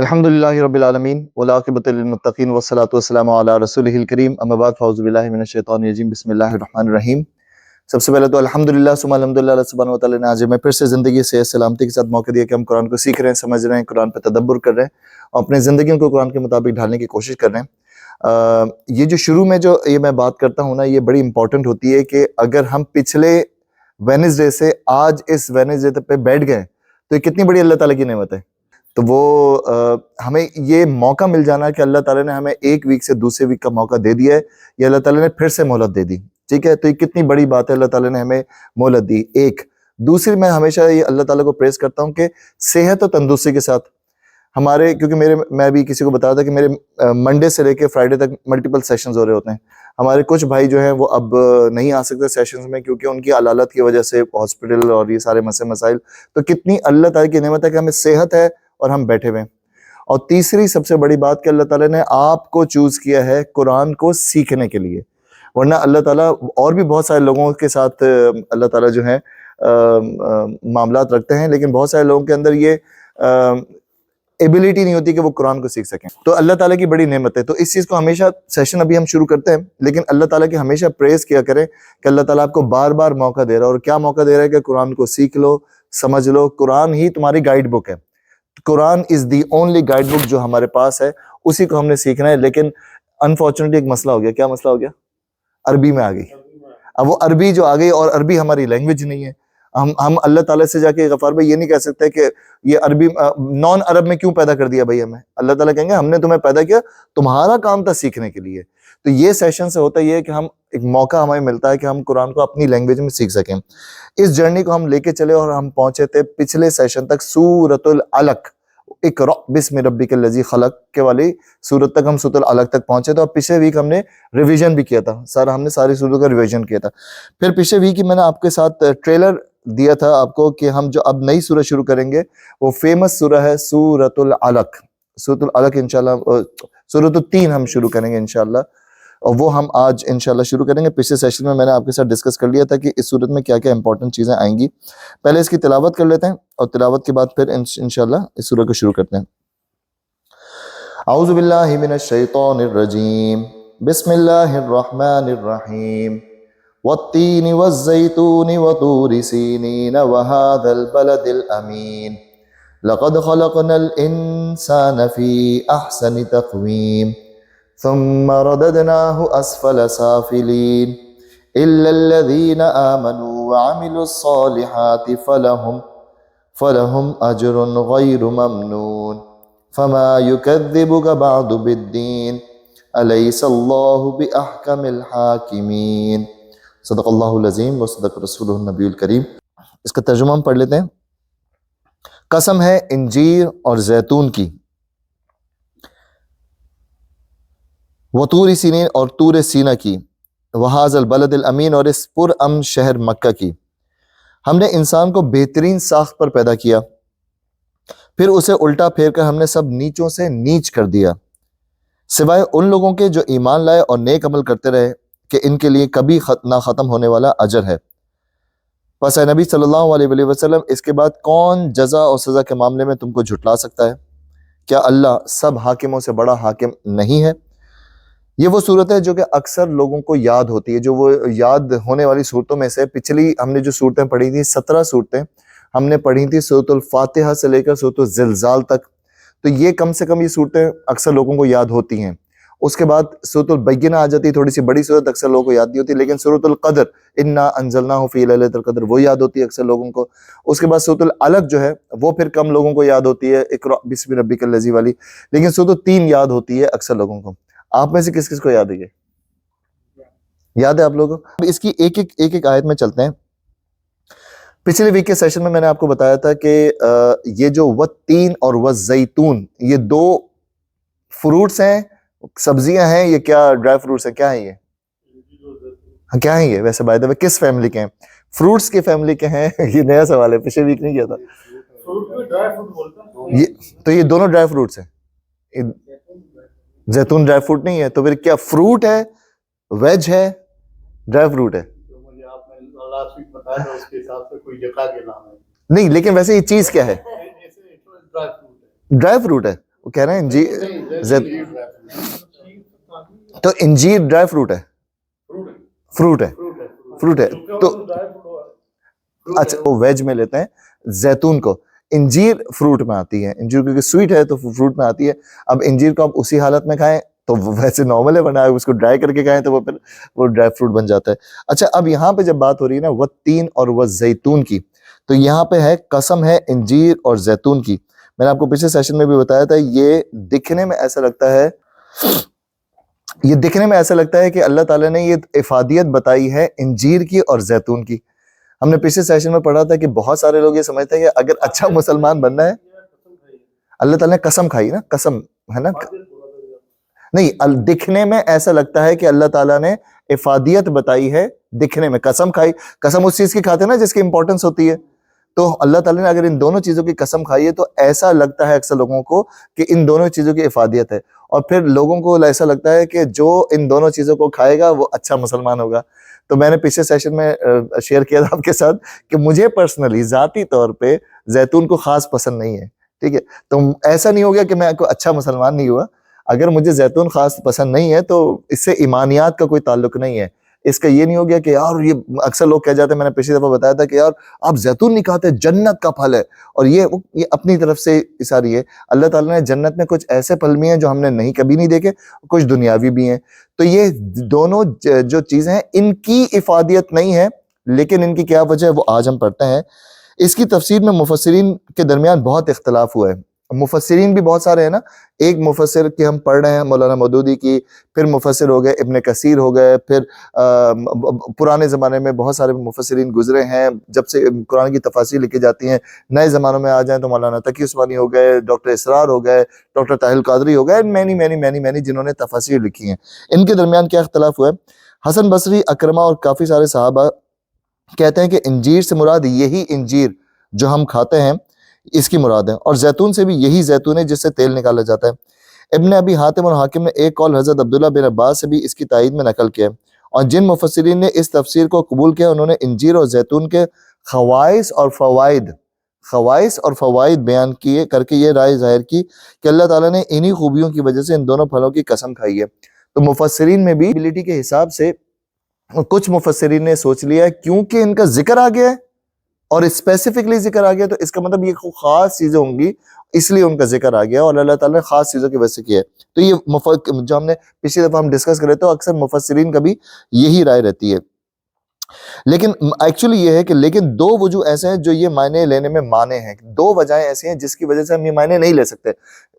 الحمدللہ رب العالمین والعاقبۃ للمتقین والصلاۃ والسلام علی رسولہ الکریم اما بعد فاعوذ باللہ من الشیطان الرجیم بسم اللہ الرحمن الرحیم۔ سب سے پہلے تو الحمدللہ ثم الحمدللہ اللہ سبحانہ وتعالیٰ نے آج ہمیں پھر سے زندگی سے سلامتی کے ساتھ موقع دیا کہ ہم قرآن کو سیکھ رہے ہیں، سمجھ رہے ہیں، قرآن پہ تدبر کر رہے ہیں اور اپنے زندگیوں کو قرآن کے مطابق ڈھالنے کی کوشش کر رہے ہیں۔ یہ جو شروع میں جو یہ میں بات کرتا ہوں نا، یہ بڑی امپورٹنٹ ہوتی ہے کہ اگر ہم پچھلے وینسڈے سے آج اس وینسڈے پہ بیٹھ گئے تو یہ کتنی بڑی اللہ تعالیٰ کی نعمت ہے۔ تو وہ ہمیں یہ موقع مل جانا کہ اللہ تعالیٰ نے ہمیں ایک ویک سے دوسرے ویک کا موقع دے دیا ہے، یہ اللہ تعالیٰ نے پھر سے مہلت دے دی، ٹھیک ہے؟ تو یہ کتنی بڑی بات ہے، اللہ تعالیٰ نے ہمیں مہلت دی۔ ایک دوسری، میں ہمیشہ یہ اللہ تعالیٰ کو پریز کرتا ہوں کہ صحت اور تندرستی کے ساتھ ہمارے، کیونکہ میں بھی کسی کو بتا تھا کہ میرے منڈے سے لے کے فرائیڈے تک ملٹیپل سیشنز ہو رہے ہوتے ہیں۔ ہمارے کچھ بھائی جو ہیں وہ اب نہیں آ سکتے سیشنز میں کیونکہ ان کی علالت کی وجہ سے ہاسپٹل اور یہ سارے مسائل۔ تو کتنی اللہ تعالیٰ کی نعمت ہے کہ ہمیں صحت ہے اور ہم بیٹھے ہوئے ہیں۔ اور تیسری سب سے بڑی بات کہ اللہ تعالیٰ نے آپ کو چوز کیا ہے قرآن کو سیکھنے کے لیے، ورنہ اللہ تعالیٰ اور بھی بہت سارے لوگوں کے ساتھ اللہ تعالیٰ جو ہیں معاملات رکھتے ہیں، لیکن بہت سارے لوگوں کے اندر یہ ایبلٹی نہیں ہوتی کہ وہ قرآن کو سیکھ سکیں۔ تو اللہ تعالیٰ کی بڑی نعمت ہے۔ تو اس چیز کو ہمیشہ سیشن ابھی ہم شروع کرتے ہیں، لیکن اللہ تعالیٰ کی ہمیشہ پریز کیا کریں کہ اللہ تعالیٰ آپ کو بار بار موقع دے رہا ہے، اور کیا موقع دے رہا ہے کہ قرآن کو سیکھ لو، سمجھ لو۔ قرآن ہی تمہاری گائیڈ بک ہے، قرآن از دی اونلی گائیڈ بک جو ہمارے پاس ہے، اسی کو ہم نے سیکھنا ہے۔ لیکن انفارچونیٹلی ایک مسئلہ ہو گیا۔ کیا مسئلہ ہو گیا؟ عربی میں آ گئی۔ اب وہ عربی جو آ گئی، اور عربی ہماری لینگویج نہیں ہے، ہم اللہ تعالیٰ سے جا کے غفار بھائی یہ نہیں کہہ سکتے کہ یہ عربی نان عرب میں کیوں پیدا کر دیا بھائی ہمیں۔ اللہ تعالیٰ کہیں گے ہم نے تمہیں پیدا کیا، تمہارا کام تھا سیکھنے کے لیے۔ تو یہ سیشن سے ہوتا یہ ہے کہ ہم ایک موقع ہمیں ملتا ہے کہ ہم قرآن کو اپنی لینگویج میں سیکھ سکیں۔ اس جرنی کو ہم لے کے چلے اور ہم پہنچے تھے پچھلے سیشن تک سورۃ العلق، اقرأ بسم ربک الذی خلق کے والی سورت تک ہم سورۃ العلق تک پہنچے تھے۔ اور پچھلے ویک ہم نے ریویژن بھی کیا تھا، ہم نے ساری سورتوں کا ریویژن کیا تھا۔ پھر پچھلے ویک کی میں نے آپ کے ساتھ ٹریلر دیا تھا آپ کو کہ ہم جو اب نئی سورہ شروع کریں گے وہ فیمس سورہ ہے سورۃ العلق۔ سورۃ العلق انشاءاللہ سورۃ التین ہم شروع کریں گے انشاءاللہ، اور وہ ہم آج انشاءاللہ شروع کریں گے۔ پچھلے سیشن میں نے آپ کے ساتھ ڈسکس کر لیا تھا کہ اس سورت میں کیا کیا امپورٹنٹ چیزیں آئیں گی۔ پہلے اس کی تلاوت کر لیتے ہیں اور تلاوت کے بعد پھر انشاءاللہ اس سورہ کو شروع کرتے ہیں۔ اعوذ باللہ من الشیطان الرجیم، بسم اللہ الرحمن الرحیم، والتین والزیتون وطور سینین وهذا البلد الامین، لقد خلقنا الانسان فی احسن تقویم، ثم رددناه اسفل سافلین، الا الذین آمنوا وعملوا الصالحات فلهم اجر غیر ممنون، فما يكذبك بعد بالدین، الیس اللہ باحکم الحاکمین۔ صدق اللہ العظیم و صدق رسولہ النبی الکریم۔ اس کا ترجمہ ہم پڑھ لیتے ہیں۔ قسم ہے انجیر اور زیتون کی، وطور سینین اور طور سینہ کی، وہذا البلد الامین اور اس پرامن شہر مکہ کی۔ ہم نے انسان کو بہترین ساخت پر پیدا کیا، پھر اسے الٹا پھیر کر ہم نے سب نیچوں سے نیچ کر دیا، سوائے ان لوگوں کے جو ایمان لائے اور نیک عمل کرتے رہے کہ ان کے لیے کبھی نہ ختم ہونے والا اجر ہے۔ پس اے نبی صلی اللہ علیہ وسلم، اس کے بعد کون جزا اور سزا کے معاملے میں تم کو جھٹلا سکتا ہے؟ کیا اللہ سب حاکموں سے بڑا حاکم نہیں ہے؟ یہ وہ صورت ہے جو کہ اکثر لوگوں کو یاد ہوتی ہے، جو وہ یاد ہونے والی صورتوں میں سے پچھلی ہم نے جو صورتیں پڑھی تھیں 17 صورتیں ہم نے پڑھی تھی سورۃ الفاتحہ سے لے کر سورۃ الزلزال تک۔ تو یہ کم سے کم یہ صورتیں اکثر لوگوں کو یاد ہوتی ہیں۔ اس کے بعد سورۃ البینہ آ جاتی ہے، تھوڑی سی بڑی صورت، اکثر لوگوں کو یاد نہیں ہوتی، لیکن سورۃ القدر انا انزلناہ فی لیلۃ القدر وہ یاد ہوتی ہے اکثر لوگوں کو۔ اس کے بعد سورۃ العلق جو ہے وہ پھر کم لوگوں کو یاد ہوتی ہے، اقرأ بسم ربک الذی والی، لیکن سورۃ التین یاد ہوتی ہے اکثر لوگوں کو۔ آپ میں سے کس کس کو یاد ہے؟ یاد ہے آپ لوگوں کو؟ اب اس کی ایک ایک آیت میں چلتے ہیں۔ پچھلے ویک کے سیشن میں نے آپ کو بتایا تھا کہ یہ جو والتین اور والزیتون یہ دو فروٹس ہیں، سبزیاں ہیں، یہ کیا ڈرائی فروٹس ہیں؟ کیا ہیں یہ؟ کیا ہیں یہ ویسے بائی دا وے کس فیملی کے ہیں؟ فروٹس کی فیملی کے ہیں؟ یہ نیا سوال ہے، پچھلے ویک نہیں کیا تھا۔ تو یہ دونوں ڈرائی فروٹس ہیں۔ زیتون ڈرائی فروٹ نہیں ہے، تو پھر کیا فروٹ ہے، ویج ہے، ڈرائی فروٹ ہے؟ نہیں، لیکن ویسے یہ چیز کیا ہے؟ ڈرائی فروٹ ہے۔ وہ کہہ رہے ہیں انجیر تو انجیر ڈرائی فروٹ ہے، فروٹ ہے، فروٹ ہے تو اچھا وہ ویج میں لیتے ہیں زیتون کو، انجیر فروٹ میں آتی ہے، انجیر کیونکہ سویٹ ہے تو فروٹ میں آتی ہے. اب انجیر کو آپ اسی حالت میں کھائیں تو ویسے نارمل ہے، بنا اس کو ڈرائی کر کے کھائیں تو وہ پھر وہ ڈرائی فروٹ بن جاتا ہے. اچھا اب یہاں پہ جب بات ہو رہی ہے نا والتین اور والزیتون کی، تو یہاں پہ ہے قسم ہے انجیر اور زیتون کی. میں نے آپ کو پچھلے سیشن میں بھی بتایا تھا، یہ دکھنے میں ایسا لگتا ہے، یہ دکھنے میں ایسا لگتا ہے کہ اللہ تعالیٰ نے یہ افادیت بتائی ہے انجیر کی اور زیتون کی. ہم نے پچھلے سیشن میں پڑھا تھا کہ بہت سارے لوگ یہ سمجھتے ہیں کہ اگر اچھا مسلمان بننا ہے، اللہ تعالیٰ نے قسم کھائی نا، قسم ہے نا، نہیں دکھنے میں ایسا لگتا ہے کہ اللہ تعالیٰ نے افادیت بتائی ہے، دکھنے میں قسم کھائی. قسم اس چیز کی کھاتے ہیں نا جس کی امپورٹنس ہوتی ہے، تو اللہ تعالیٰ نے اگر ان دونوں چیزوں کی قسم کھائی ہے تو ایسا لگتا ہے اکثر لوگوں کو کہ ان دونوں چیزوں کی افادیت ہے، اور پھر لوگوں کو ایسا لگتا ہے کہ جو ان دونوں چیزوں کو کھائے گا وہ اچھا مسلمان ہوگا. تو میں نے پچھلے سیشن میں شیئر کیا تھا آپ کے ساتھ کہ مجھے پرسنلی ذاتی طور پہ زیتون کو خاص پسند نہیں ہے، ٹھیک ہے. تو ایسا نہیں ہو گیا کہ میں کوئی اچھا مسلمان نہیں ہوا. اگر مجھے زیتون خاص پسند نہیں ہے تو اس سے ایمانیات کا کوئی تعلق نہیں ہے. اس کا یہ نہیں ہو گیا کہ یار یہ اکثر لوگ کہہ جاتے ہیں، میں نے پچھلی دفعہ بتایا تھا کہ یار آپ زیتون نہیں کھاتے، جنت کا پھل ہے، اور یہ اپنی طرف سے ساری ہے. اللہ تعالیٰ نے جنت میں کچھ ایسے پھل بھی ہیں جو ہم نے کبھی نہیں دیکھے، کچھ دنیاوی بھی ہیں. تو یہ دونوں جو چیزیں ہیں ان کی افادیت نہیں ہے، لیکن ان کی کیا وجہ ہے وہ آج ہم پڑھتے ہیں. اس کی تفسیر میں مفسرین کے درمیان بہت اختلاف ہوا ہے. مفسرین بھی بہت سارے ہیں نا، ایک مفسر کی ہم پڑھ رہے ہیں مولانا مودودی کی، پھر مفسر ہو گئے ابن کثیر ہو گئے، پھر پرانے زمانے میں بہت سارے مفسرین گزرے ہیں جب سے قرآن کی تفاسیر لکھی جاتی ہیں. نئے زمانوں میں آ جائیں تو مولانا تقی عثمانی ہو گئے، ڈاکٹر اسرار ہو گئے، ڈاکٹر طاہر القادری ہو گئے، مینی جنہوں نے تفاسیر لکھی ہیں. ان کے درمیان کیا اختلاف ہوا ہے؟ حسن بصری، اکرمہ اور کافی سارے صحابہ کہتے ہیں کہ انجیر سے مراد یہی انجیر جو ہم کھاتے ہیں اس کی مراد ہے، اور زیتون سے بھی یہی زیتون ہے جس سے تیل نکالا جاتا ہے. ابن ابی حاتم اور حاکم نے ایک قول حضرت عبداللہ بن عباس سے بھی اس کی تائید میں نقل کیا ہے، اور جن مفسرین نے اس تفسیر کو قبول کیا انہوں نے انجیر اور زیتون کے خواص اور فوائد بیان کیے کر کے یہ رائے ظاہر کی کہ اللہ تعالیٰ نے انہی خوبیوں کی وجہ سے ان دونوں پھلوں کی قسم کھائی ہے. تو مفسرین میں بھی ایبیلٹی کے حساب سے کچھ مفسرین نے سوچ لیا ہے کیونکہ ان کا ذکر آ گیا ہے اور اسپیسیفکلی ذکر آ گیا تو اس کا مطلب یہ خاص چیزیں ہوں گی، اس لیے ان کا ذکر آ گیا اور اللہ تعالیٰ نے خاص چیزوں کی وجہ سے کیا ہے. تو یہ جو ہم نے پچھلی دفعہ ہم ڈسکس کرے تو اکثر مفسرین کا بھی یہی رائے رہتی ہے. لیکن ایکچولی یہ ہے کہ لیکن دو وجوہ ایسے ہیں جو یہ معنی لینے میں مانے ہیں، دو وجہیں ایسی ہیں جس کی وجہ سے ہم یہ معنی نہیں لے سکتے.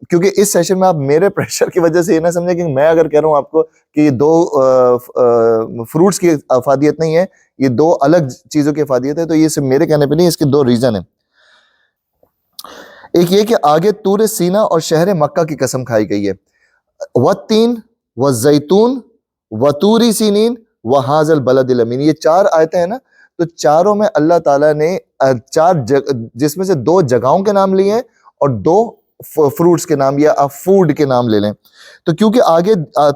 کیونکہ اس سیشن میں آپ میرے پریشر کی وجہ سے یہ نہ سمجھیں کہ میں اگر کہہ رہا ہوں آپ کو کہ یہ دو فروٹس کی افادیت نہیں ہے، یہ دو الگ چیزوں کی افادیت ہے، تو یہ صرف میرے کہنے پہ نہیں، اس کے دو ریزن ہیں. ایک یہ کہ آگے طور سینا اور شہر مکہ کی قسم کھائی گئی ہے، والتین والزیتون وطور سینین وہذا البلد الامین. یہ چار آیتیں ہیں نا، تو چاروں میں اللہ تعالیٰ نے جس میں سے دو جگہوں کے نام لیے ہیں اور دو فروٹس کے نام یا فوڈ کے نام لے لیں. تو کیونکہ آگے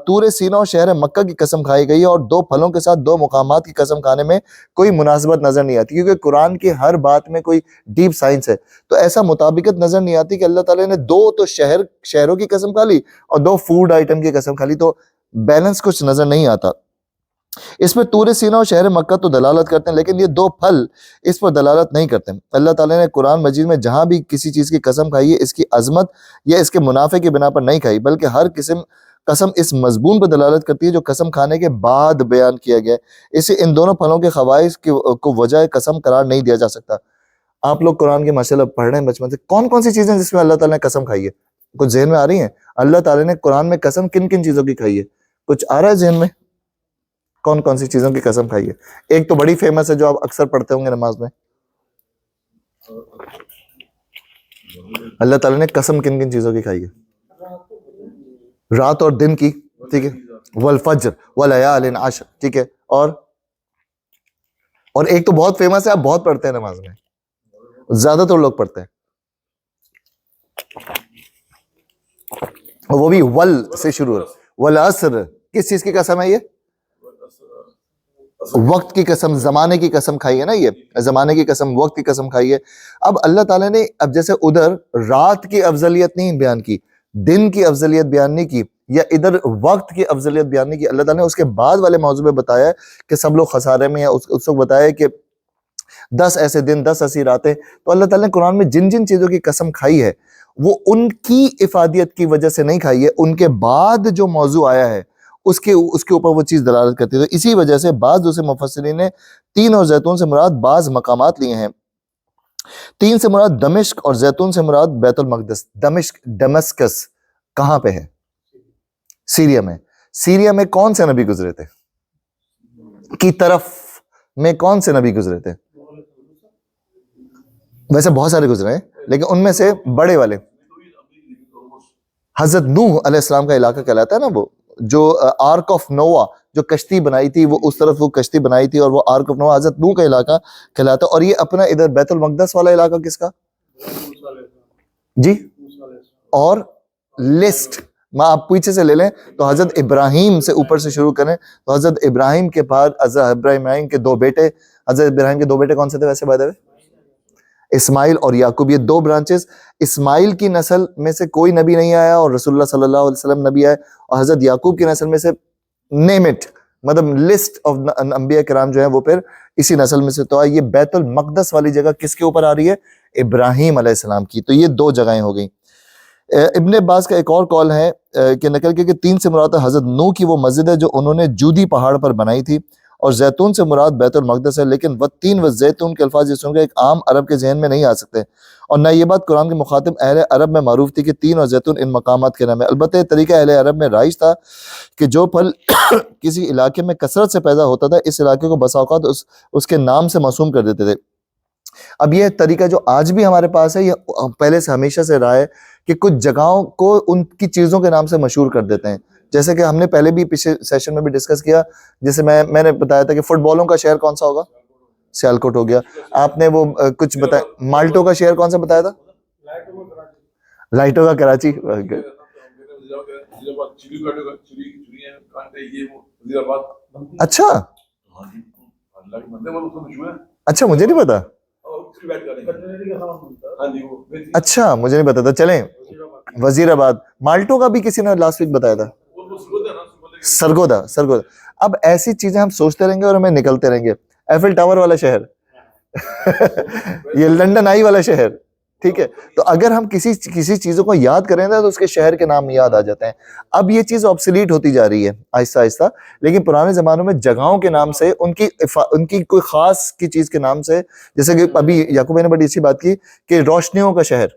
طور سینا اور شہر مکہ کی قسم کھائی گئی ہے اور دو پھلوں کے ساتھ دو مقامات کی قسم کھانے میں کوئی مناسبت نظر نہیں آتی، کیونکہ قرآن کی ہر بات میں کوئی ڈیپ سائنس ہے، تو ایسا مطابقت نظر نہیں آتی کہ اللہ تعالیٰ نے دو تو شہروں کی قسم کھا لی اور دو فوڈ آئٹم کی قسم کھا لی، تو بیلنس کچھ نظر نہیں آتا. اس میں طور سینا اور شہر مکہ تو دلالت کرتے ہیں، لیکن یہ دو پھل اس پر دلالت نہیں کرتے. اللہ تعالیٰ نے قرآن مجید میں جہاں بھی کسی چیز کی قسم کھائی ہے اس کی عظمت یا اس کے منافع کی بنا پر نہیں کھائی، بلکہ ہر قسم اس مضمون پر دلالت کرتی ہے جو قسم کھانے کے بعد بیان کیا گیا ہے. اسے ان دونوں پھلوں کے خواص کو وجہ قسم قرار نہیں دیا جا سکتا. آپ لوگ قرآن کے مسئلہ پڑھ رہے ہیں بچپن سے، کون کون سی چیزیں جس میں اللہ تعالیٰ نے قسم کھائی ہے کچھ ذہن میں آ رہی ہیں؟ اللہ تعالیٰ نے قرآن میں قسم کن کن چیزوں کی کھائی ہے؟ کچھ آ رہا ہے ذہن میں؟ کون کون سی چیزوں کی قسم کھائی ہے؟ ایک تو بڑی فیمس ہے جو آپ اکثر پڑھتے ہوں گے نماز میں، اللہ تعالیٰ نے قسم کن کن چیزوں کی کھائی ہے؟ رات اور دن کی، ٹھیک ہے، والفجر ولیال عشر، ٹھیک ہے، اور ایک تو بہت فیمس ہے، آپ بہت پڑھتے ہیں نماز میں، زیادہ تر لوگ پڑھتے ہیں، وہ بھی ول سے شروع ہے، والعصر. کس چیز کی قسم ہے یہ؟ وقت کی قسم، زمانے کی قسم کھائی ہے نا، یہ زمانے کی قسم، وقت کی قسم کھائی ہے. اب اللہ تعالیٰ نے اب جیسے ادھر رات کی افضلیت نہیں بیان کی، دن کی افضلیت بیان نہیں کی یا ادھر وقت کی افضلیت بیان نہیں کی. اللہ تعالیٰ نے اس کے بعد والے موضوع میں بتایا ہے کہ سب لوگ خسارے میں ہیں. اس وقت بتایا کہ 10 ایسے دن 10 ایسی راتیں. تو اللہ تعالیٰ نے قرآن میں جن جن چیزوں کی قسم کھائی ہے وہ ان کی افادیت کی وجہ سے نہیں کھائی ہے, ان کے بعد جو موضوع آیا ہے اس کے اوپر وہ چیز دلالت کرتی ہے. تو اسی وجہ سے بعض دوسرے مفسرین نے تین اور زیتون سے مراد بعض مقامات لیے ہیں. تین سے مراد دمشق اور زیتون سے مراد بیت المقدس. دمشق ڈمسکس کہاں پہ ہے؟ سیریا میں. سیریا میں کون سے نبی گزرے تھے؟ کی طرف میں کون سے نبی گزرے تھے؟ ویسے بہت سارے گزرے ہیں لیکن ان میں سے بڑے والے حضرت نوح علیہ السلام کا علاقہ کہلاتا ہے نا, وہ جو آرک آف نووا جو کشتی بنائی تھی وہ اس طرف وہ کشتی بنائی تھی اور وہ آرک آف نووا حضرت نوح کا علاقہ کہلاتا ہے. اور یہ اپنا ادھر بیت المقدس والا علاقہ کس کا جی؟ اور لسٹ میں آپ پیچھے سے لے لیں تو حضرت ابراہیم سے اوپر سے شروع کریں تو حضرت ابراہیم کے بعد حضرت ابراہیم کے دو بیٹے, حضرت ابراہیم کے دو بیٹے کون سے تھے ویسے بھائی؟ اسماعیل اور یعقوب. یہ دو برانچز. اسماعیل کی نسل میں سے کوئی نبی نہیں آیا اور رسول اللہ صلی اللہ علیہ وسلم نبی آئے, اور حضرت یعقوب کی نسل میں سے نیم اٹ مطلب لسٹ آف انبیاء کرام جو ہیں وہ پھر اسی نسل میں سے. تو یہ بیت المقدس والی جگہ کس کے اوپر آ رہی ہے؟ ابراہیم علیہ السلام کی. تو یہ دو جگہیں ہو گئیں. ابن عباس کا ایک اور قول ہے کہ نقل کے کہ تین سے مراد حضرت نوح کی وہ مسجد ہے جو انہوں نے جودی پہاڑ پر بنائی تھی, اور زیتون سے مراد بیت المقدس ہے. لیکن وہ تین و زیتون کے الفاظ یہ سن کے ایک عام عرب کے ذہن میں نہیں آ سکتے, اور نہ یہ بات قرآن کے مخاطب اہل عرب میں معروف تھی کہ تین اور زیتون ان مقامات کے نام ہے. البتہ یہ طریقہ اہل عرب میں رائج تھا کہ جو پھل کسی علاقے میں کثرت سے پیدا ہوتا تھا اس علاقے کو بسا اوقات اس کے نام سے موسوم کر دیتے تھے. اب یہ طریقہ جو آج بھی ہمارے پاس ہے یہ پہلے سے ہمیشہ سے رہا ہے کہ کچھ جگہوں کو ان کی چیزوں کے نام سے مشہور کر دیتے ہیں. جیسے کہ ہم نے پہلے بھی پچھلے سیشن میں بھی ڈسکس کیا, جیسے میں نے بتایا تھا کہ فٹ بالوں کا شہر کون سا ہوگا؟ سیالکوٹ ہو گیا. آپ نے وہ کچھ بتایا مالٹو کا شہر کون سا بتایا تھا؟ لائٹو کا کراچی. اچھا اچھا مجھے نہیں پتا. اچھا مجھے نہیں پتا تھا. چلیں وزیر آباد. مالٹو کا بھی کسی نے لاسٹ ویک بتایا تھا. سرگودا. اب ایسی چیزیں ہم سوچتے رہیں گے اور ہمیں نکلتے رہیں گے. ایفل ٹاور والا شہر یہ لنڈن آئی والا شہر, ٹھیک ہے. تو اگر ہم کسی چیزوں کو یاد کریں تو اس کے شہر کے نام یاد آ جاتے ہیں. اب یہ چیز آبسلیٹ ہوتی جا رہی ہے آہستہ آہستہ, لیکن پرانے زمانوں میں جگہوں کے نام سے ان کی کوئی خاص کی چیز کے نام سے, جیسے کہ ابھی یعقوب نے بڑی اچھی بات کی کہ روشنیوں کا شہر.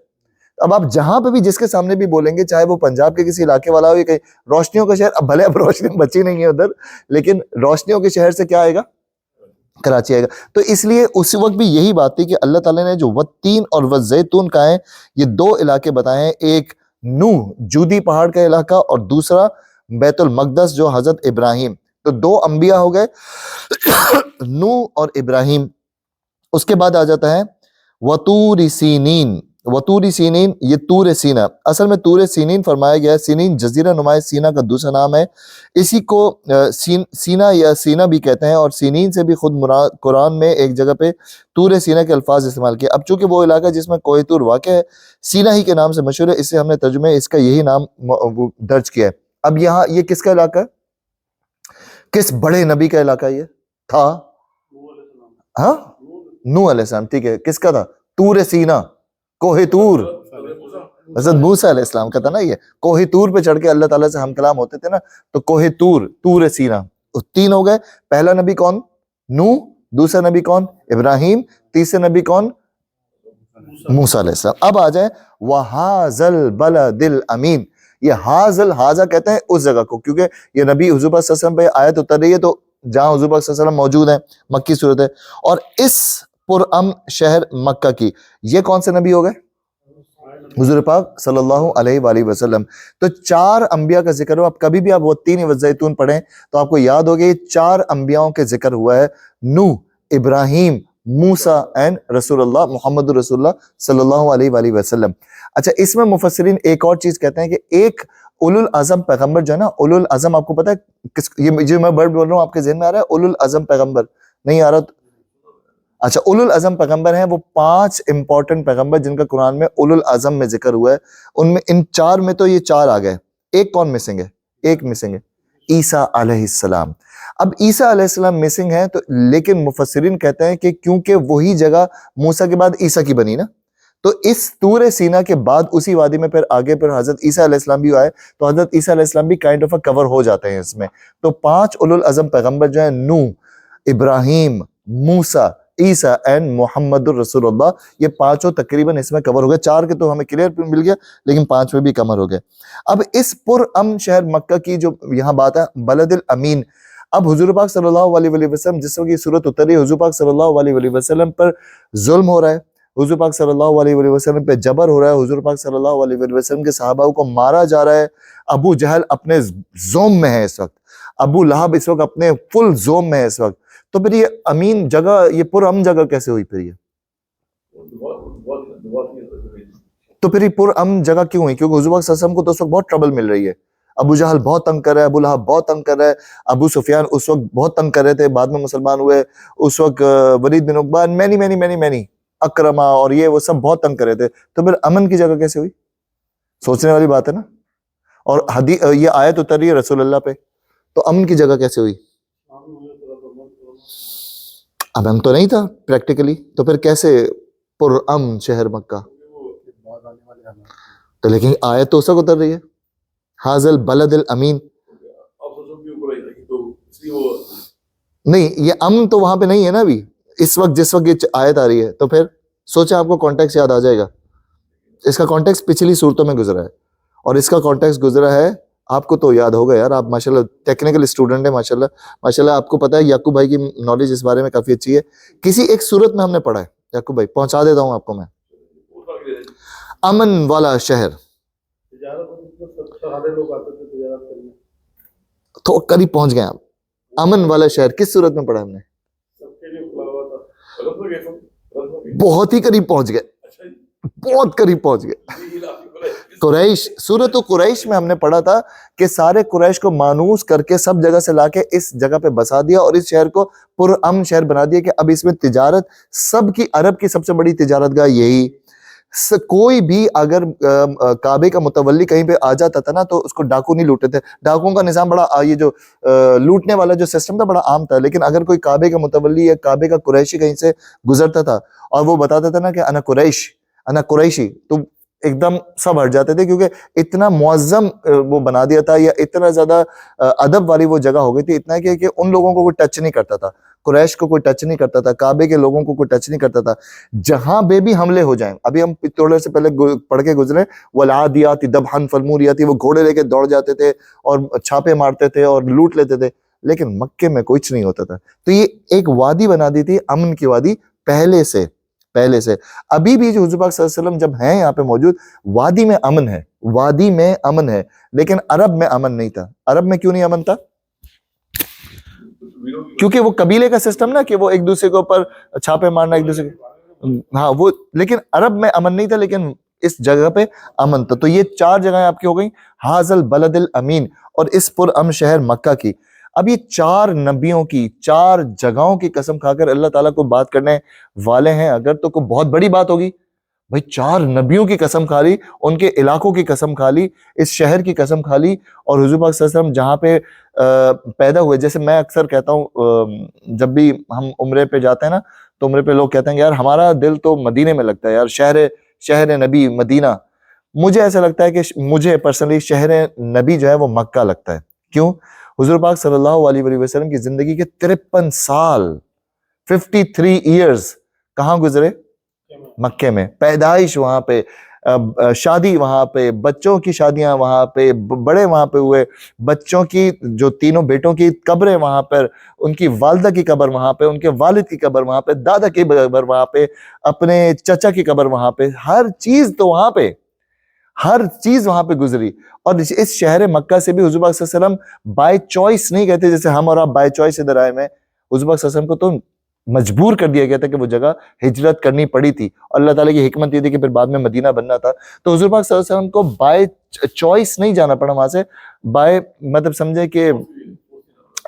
اب آپ جہاں پہ بھی جس کے سامنے بھی بولیں گے, چاہے وہ پنجاب کے کسی علاقے والا ہو یا کہیں روشنیوں کا شہر, اب بھلے اب روشنی بچی نہیں ہے ادھر, لیکن روشنیوں کے شہر سے کیا آئے گا؟ کراچی آئے گا. تو اس لیے اس وقت بھی یہی بات تھی کہ اللہ تعالیٰ نے جو وتین اور وزیتون کہا ہے, یہ دو علاقے بتائے ہیں, ایک نوح جودی پہاڑ کا علاقہ اور دوسرا بیت المقدس جو حضرت ابراہیم. تو دو انبیاء ہو گئے نوح اور ابراہیم. اس کے بعد آ جاتا ہے وطور سینین. وطور سینین یہ طور سینا, اصل میں طور سینین فرمایا گیا ہے. سینین جزیرہ نمایاں سینا کا دوسرا نام ہے. اسی کو سینا یا سینا بھی کہتے ہیں, اور سینین سے بھی خود قرآن میں ایک جگہ پہ طور سینا کے الفاظ استعمال کیے. اب چونکہ وہ علاقہ جس میں کوہ طور واقع ہے سینا ہی کے نام سے مشہور ہے, اس سے ہم نے ترجمے اس کا یہی نام درج کیا ہے. اب یہاں یہ کس کا علاقہ ہے؟ کس بڑے نبی کا علاقہ یہ تھا؟ ہاں نوح علیہ السلام, ٹھیک ہے. کس کا تھا؟ طور سینا, کوہ طور, حضرت موسیٰ علیہ السلام کا تھا نا. یہ کوہ طور پہ چڑھ کے اللہ تعالیٰ سے ہم کلام ہوتے تھے نا, تو کوہ طور, طور سینا. تین ہو گئے. پہلا نبی کون؟ نوح. دوسرا نبی کون؟ ابراہیم. تیسرے نبی کون؟ موسیٰ علیہ السلام. اب آ جائیں وَهَذَا الْبَلَدِ الْأَمِينَ. یہ حاضل کہتے ہیں اس جگہ کو, کیونکہ یہ نبی حضور پاک صلی اللہ علیہ وسلم پہ آیت اتر رہی ہے تو جہاں حضور پاک صلی اللہ علیہ وسلم موجود ہیں, مکی صورت ہے, اور اس پرامن شہر مکہ کی. یہ کون سے نبی ہو گئے؟ حضور پاک صلی اللہ علیہ وآلہ وسلم. تو چار انبیاء کا ذکر ہو. اب کبھی بھی آپ وہ تین وزیتون پڑھیں تو آپ کو یاد ہوگا یہ چار انبیاءوں کے ذکر ہوا ہے, نوح, ابراہیم, موسیٰ اینڈ رسول اللہ محمد رسول اللہ صلی اللہ علیہ وآلہ وسلم. اچھا, اس میں مفسرین ایک اور چیز کہتے ہیں کہ ایک اولو العزم پیغمبر جو ہے نا, اولو العزم آپ کو پتا ہے کس, یہ جو میں برڈ بول رہا ہوں آپ کے ذہن میں آ رہا ہے اولو العزم پیغمبر؟ نہیں آ رہا؟ اچھا اولو العزم پیغمبر ہیں وہ 5 امپورٹنٹ پیغمبر جن کا قرآن میں اولو العزم میں ذکر ہوا ہے، ان میں ان 4 میں تو یہ 4 آ گئے، ایک کون مسنگ ہے؟ ایک مسنگ ہے، عیسیٰ علیہ السلام۔ اب عیسیٰ علیہ السلام مسنگ ہیں تو لیکن مفسرین کہتے ہیں کہ کیونکہ وہی جگہ موسیٰ کے بعد عیسیٰ کی بنی نا، تو اس طور سینا کے بعد اسی وادی میں پھر آگے پھر حضرت عیسیٰ علیہ السلام بھی آئے، تو حضرت عیسیٰ علیہ السلام بھی کائنڈ آف کور ہو جاتے ہیں اس میں۔ تو 5 اولو العزم پیغمبر جو ہیں، نوح، ابراہیم، موسیٰ، عیسیٰ اینڈ محمد الرسول اللہ، یہ 5 تقریباً اس میں کور ہو گئے۔ 4 کے تو ہمیں کلیئر مل گیا، لیکن 5 میں بھی کور ہو گئے۔ اب اس پرامن شہر مکہ کی جو یہاں بات ہے، بلد الامین، اب حضور پاک صلی اللہ علیہ وسلم جس وقت یہ صورت اتری، حضور پاک صلی اللہ علیہ وسلم پر ظلم ہو رہا ہے، حضور پاک صلی اللہ علیہ وسلم پہ جبر ہو رہا ہے، حضور پاک صلی اللہ علیہ وسلم کے صحابہ کو مارا جا رہا ہے، ابو جہل اپنے زوم میں ہے اس وقت، ابو لہب اس وقت اپنے فل زوم میں ہے اس وقت، تو پھر یہ امین جگہ، یہ پرامن جگہ کیسے ہوئی پھر یہ؟ تو پھر یہ پرامن جگہ کیوں ہوئی؟ کیونکہ حضور پاک صلی اللہ علیہ وسلم کو تو اس وقت بہت ٹربل مل رہی ہے، ابو جہل بہت تنگ کر رہا ہے، ابو لہب بہت تنگ کر رہا ہے، ابو سفیان اس وقت بہت تنگ کر رہے تھے، بعد میں مسلمان ہوئے، اس وقت ولید بن عقبہ، مینی اکرما اور یہ وہ سب بہت تنگ کر رہے تھے، تو پھر امن کی جگہ کیسے ہوئی؟ سوچنے والی بات ہے نا۔ اور یہ آیت اتری ہے رسول اللہ پہ، تو امن کی جگہ کیسے ہوئی؟ اب ہم تو نہیں تھا پریکٹیکلی، تو پھر کیسے پرامن شہر مکہ؟ تو لیکن آیت تو اس وقت اتر رہی ہے، حاذل بلد الامین، نہیں یہ امن تو وہاں پہ نہیں ہے نا ابھی اس وقت، جس وقت یہ آیت آ رہی ہے، تو پھر سوچیں آپ کو کانٹیکس یاد آ جائے گا۔ اس کا کانٹیکس پچھلی صورتوں میں گزرا ہے، اور اس کا کانٹیکس گزرا ہے، آپ کو تو یاد ہوگا یار، آپ ماشاءاللہ ٹیکنیکل اسٹوڈنٹ ہیں، ماشاءاللہ آپ کو پتہ ہے، یعقوب بھائی کی نالج اس بارے میں کافی اچھی ہے، کسی ایک صورت میں ہم نے پڑھا ہے، یعقوب بھائی پہنچا دیتا ہوں آپ کو میں، امن والا شہر، تو قریب پہنچ گئے آپ، امن والا شہر کس صورت میں پڑھا ہم نے؟ بہت ہی قریب پہنچ گئے، بہت قریب پہنچ گئے۔ قریش، سورۃ قریش میں ہم نے پڑھا تھا کہ سارے قریش کو مانوس کر کے سب جگہ سے لا کے اس جگہ پہ بسا دیا، اور اس شہر کو پرامن شہر بنا دیا کہ اب اس میں تجارت، سب کی عرب کی سب سے بڑی تجارت گاہ یہی، کوئی بھی اگر کعبے کا متولی کہیں پہ آ جاتا تھا نا تو اس کو ڈاکو نہیں لوٹے تھے، ڈاکوؤں کا نظام بڑا، یہ جو لوٹنے والا جو سسٹم تھا بڑا عام تھا، لیکن اگر کوئی کعبے کا متولی یا کعبے کا قریشی کہیں سے گزرتا تھا اور وہ بتاتا تھا نا کہ انا قریش، انا قریشی، تو ایک دم سب ہٹ جاتے تھے، کیونکہ اتنا معظم وہ بنا دیا تھا، یا اتنا زیادہ ادب والی وہ جگہ ہو گئی تھی، اتنا کہ ان لوگوں کو کوئی ٹچ نہیں کرتا تھا، قریش کو کوئی ٹچ نہیں کرتا تھا، کعبے کے لوگوں کو کوئی ٹچ نہیں کرتا تھا، جہاں بے بھی حملے ہو جائیں، ابھی ہم تھوڑے سے پہلے پڑھ کے گزرے، والعادیات ضبحا فالموریات، وہ گھوڑے لے کے دوڑ جاتے تھے اور چھاپے مارتے تھے اور لوٹ لیتے تھے، لیکن مکے میں کچھ نہیں ہوتا تھا، تو یہ ایک وادی بنا دی تھی، امن کی وادی، پہلے سے ابھی بھی جو حضور پاک صلی اللہ علیہ وسلم جب ہیں یہاں پہ موجود، وادی میں امن ہے، وادی میں امن ہے، لیکن عرب میں امن نہیں تھا۔ عرب میں کیوں نہیں امن تھا؟ کیونکہ وہ قبیلے کا سسٹم نا، کہ وہ ایک دوسرے کے اوپر چھاپے مارنا، ایک دوسرے کے، ہاں وہ، لیکن عرب میں امن نہیں تھا، لیکن اس جگہ پہ امن تھا۔ تو یہ 4 جگہیں آپ کی ہو گئیں، حاذل بلد الامین، اور اس پرامن شہر مکہ کی۔ اب یہ 4 نبیوں کی 4 جگہوں کی قسم کھا کر اللہ تعالیٰ کو بات کرنے والے ہیں، اگر تو کوئی بہت بڑی بات ہوگی بھائی، 4 نبیوں کی قسم کھا لی، ان کے علاقوں کی قسم کھا لی، اس شہر کی قسم کھا لی، اور حضور پاک صلی اللہ علیہ وسلم جہاں پہ پیدا ہوئے، جیسے میں اکثر کہتا ہوں جب بھی ہم عمرے پہ جاتے ہیں نا، تو عمرے پہ لوگ کہتے ہیں کہ یار ہمارا دل تو مدینے میں لگتا ہے یار، شہر نبی مدینہ، مجھے ایسا لگتا ہے کہ مجھے پرسنلی شہر نبی جو ہے وہ مکہ لگتا ہے۔ کیوں؟ حضور پاک صلی اللہ علیہ وسلم کی زندگی کے 53 سال 53 ایئرز کہاں گزرے؟ مکے میں، پیدائش وہاں پہ، شادی وہاں پہ، بچوں کی شادیاں وہاں پہ، بڑے وہاں پہ ہوئے، بچوں کی جو تینوں بیٹوں کی قبریں وہاں پر، ان کی والدہ کی قبر وہاں پہ، ان کے والد کی قبر وہاں پہ، دادا کی قبر وہاں پہ، اپنے چچا کی قبر وہاں پہ، ہر چیز تو وہاں پہ، ہر چیز وہاں پہ گزری۔ اور اس شہر مکہ سے بھی حضور پاک صلی اللہ علیہ وسلم بائی چوائس نہیں کہتے، جیسے ہم اور آپ بائی چوائس ادھر آئے میں، حضور پاک صلی اللہ علیہ وسلم کو تو مجبور کر دیا گیا تھا کہ وہ جگہ ہجرت کرنی پڑی تھی، اور اللہ تعالیٰ کی حکمت یہ تھی کہ پھر بعد میں مدینہ بننا تھا، تو حضور پاک صلی اللہ علیہ وسلم کو بائی چوائس نہیں جانا پڑا وہاں سے، بائی مطلب سمجھے کہ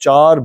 4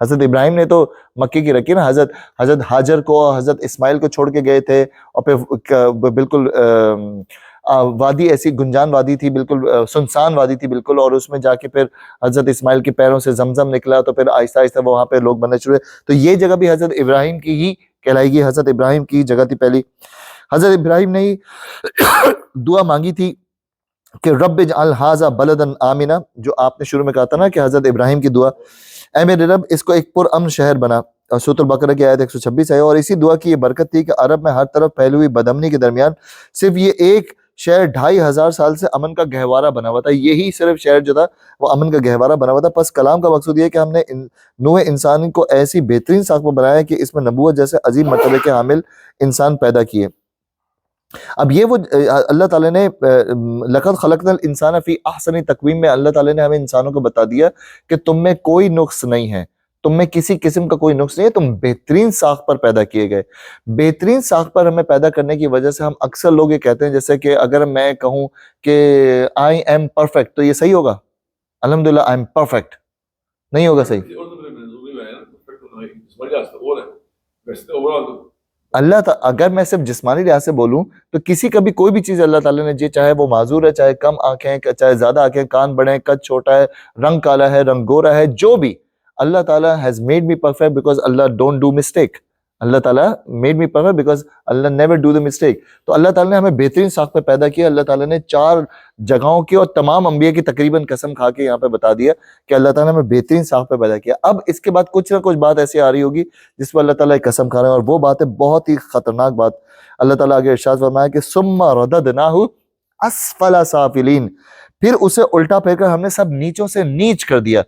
حضرت ابراہیم نے تو مکے کی رکھی نا، حضرت ہاجر کو حضرت اسماعیل کو چھوڑ کے گئے تھے، اور پھر بالکل وادی ایسی گنجان وادی تھی، بالکل سنسان وادی تھی بالکل، اور اس میں جا کے پھر حضرت اسماعیل کے پیروں سے زمزم نکلا، تو پھر آہستہ آہستہ وہاں پہ لوگ بننے شروع ہوئے، تو یہ جگہ بھی حضرت ابراہیم کی ہی کہلائے گی، حضرت ابراہیم کی جگہ تھی پہلی۔ حضرت ابراہیم نے ہی دعا مانگی تھی کہ رب اجعل ھذا بلدا آمنا، جو آپ نے شروع میں کہا تھا نا کہ حضرت ابراہیم کی دعا، اے میرے رب اس کو ایک پر امن شہر بنا، سورۃ البقرہ کی آیت 126 ہے۔ اور اسی دعا کی یہ برکت تھی کہ عرب میں ہر طرف پھیلی ہوئی بدامنی کے درمیان صرف یہ ایک شہر 2500 سال سے امن کا گہوارہ بنا ہوا تھا، یہی صرف شہر جو تھا وہ امن کا گہوارہ بنا ہوا تھا۔ پس کلام کا مقصود یہ ہے کہ ہم نے نوع انسان کو ایسی بہترین ساخت پر بنایا ہے کہ اس میں نبوت جیسے عظیم مرتبے کے حامل انسان پیدا کیے۔ اب یہ وہ اللہ تعالیٰ نے لقد خلقنا الانسان فی احسن تقویم میں اللہ تعالیٰ نے ہمیں انسانوں کو بتا دیا کہ تم میں کوئی نقص نہیں ہے، تم میں کسی قسم کا کوئی نقص نہیں ہے، تم بہترین ساخت پر پیدا کیے گئے۔ بہترین ساخت پر ہمیں پیدا کرنے کی وجہ سے ہم اکثر لوگ یہ کہتے ہیں، جیسے کہ اگر میں کہوں کہ آئی ایم پرفیکٹ تو یہ صحیح ہوگا؟ الحمدللہ آئی ایم پرفیکٹ نہیں ہوگا صحیح؟ اللہ اگر میں صرف جسمانی لحاظ سے بولوں تو کسی کا بھی کوئی بھی چیز اللہ تعالیٰ نے جی چاہے وہ معذور ہے، چاہے کم آنکھیں، چاہے زیادہ آنکھیں، کان بڑے ہیں، قد چھوٹا ہے، رنگ کالا ہے، رنگ گورا ہے، جو بھی، اللہ تعالیٰ has made me perfect because Allah don't do mistake۔ اللہ تعالیٰ made me perfect because Allah never do the mistake۔ تو اللہ تعالیٰ نے ہمیں بہترین ساخت پہ پیدا کیا۔ اللہ تعالیٰ نے 4 جگہوں کی اور تمام انبیاء کی تقریباً قسم کھا کے یہاں پہ بتا دیا کہ اللہ تعالیٰ نے ہمیں بہترین ساخت پہ پیدا کیا۔ اب اس کے بعد کچھ نہ کچھ بات ایسی آ رہی ہوگی جس پہ اللہ تعالیٰ ایک قسم کھا رہے ہیں، اور وہ بات ہے بہت ہی خطرناک بات۔ اللہ تعالیٰ آگے ارشاد فرمایا کہ ثم رددناہ اسفل سافلین، پھر اسے الٹا پھیر کر ہم نے سب نیچوں سے نیچ کر دیا۔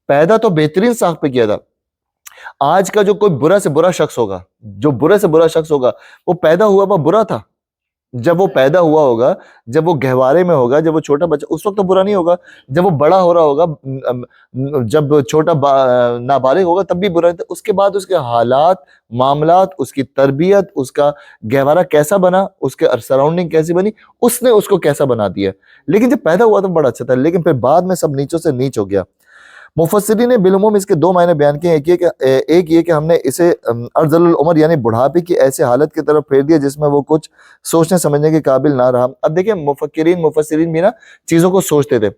پیدا تو بہترین ساخت پہ کیا تھا۔ آج کا جو کوئی برا سے برا شخص ہوگا، جو برا سے برا شخص ہوگا، وہ پیدا ہوا وہ برا تھا۔ جب وہ پیدا ہوا ہوگا، جب وہ گہوارے میں ہوگا، جب وہ چھوٹا بچہ، اس وقت تو برا نہیں ہوگا۔ جب وہ بڑا ہو رہا ہوگا، جب چھوٹا نابالغ ہوگا تب بھی برا نہیں تھا۔ اس کے بعد اس کے حالات، معاملات، اس کی تربیت، اس کا گہوارہ کیسا بنا، اس کے سراؤنڈنگ کیسی بنی، اس نے اس کو کیسا بنا دیا۔ لیکن جب پیدا ہوا تو بڑا اچھا تھا، لیکن پھر بعد میں سب نیچوں سے نیچ ہو گیا۔ مفسرین نے بالعموم اس کے 2 معنی بیان کیے، ایک یہ کہ ہم نے اسے ارذل العمر یعنی بڑھاپے کی ایسے حالت کی طرف پھیر دیا جس میں وہ کچھ سوچنے سمجھنے کے قابل نہ رہا۔ اب دیکھیں مفسرین بھی نا چیزوں کو سوچتے تھے۔